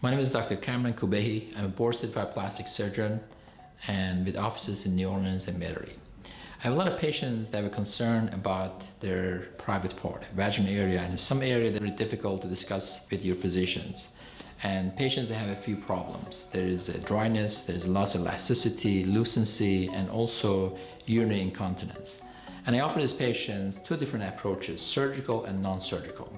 My name is Dr. Khoobehi. I'm a board-certified plastic surgeon and with offices in New Orleans and Metairie. I have a lot of patients that have a concern about their private part, vaginal area, and in some area that are difficult to discuss with your physicians. And patients that have a few problems. There is a dryness, there is loss of elasticity, lucency, and also urinary incontinence. And I offer these patients two different approaches, surgical and non-surgical.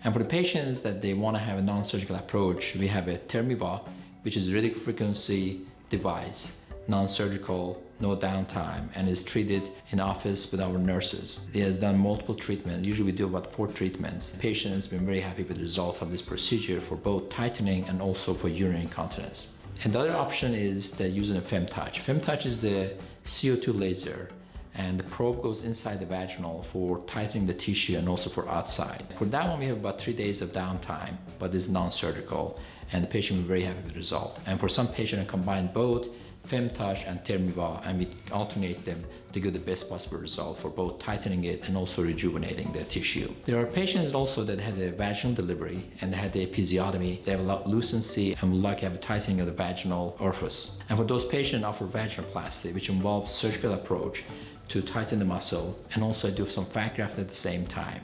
And for the patients that they want to have a non-surgical approach, we have a Thermiva, which is a radio frequency device, non-surgical, no downtime, and is treated in office with our nurses. They have done multiple treatments. Usually we do about 4 treatments. Patients have been very happy with the results of this procedure for both tightening and also for urinary incontinence. And the other option is that using a FemTouch. FemTouch is the CO2 laser, and the probe goes inside the vaginal for tightening the tissue and also for outside. For that one, we have about 3 days of downtime, but it's non-surgical, and the patient will be very happy with the result. And for some patients, I combine both FemTouch and Thermiva, and we alternate them to give the best possible result for both tightening it and also rejuvenating the tissue. There are patients also that had a vaginal delivery and they had the episiotomy. They have a lot of lucency and would like to have a tightening of the vaginal orifice. And for those patients, I offer vaginoplasty, which involves surgical approach to tighten the muscle, and also I do some fat graft at the same time.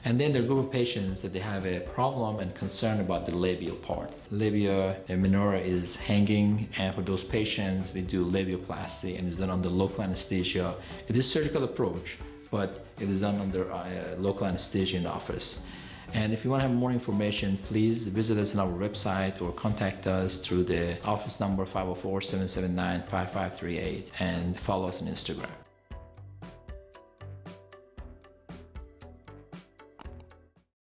And then there are a group of patients that they have a problem and concern about the labial part. Labia minora is hanging, and for those patients, we do labioplasty, and it's done under local anesthesia. It is surgical approach, but it is done under local anesthesia in the office. And if you want to have more information, please visit us on our website or contact us through the office number 504-779-5538 and follow us on Instagram.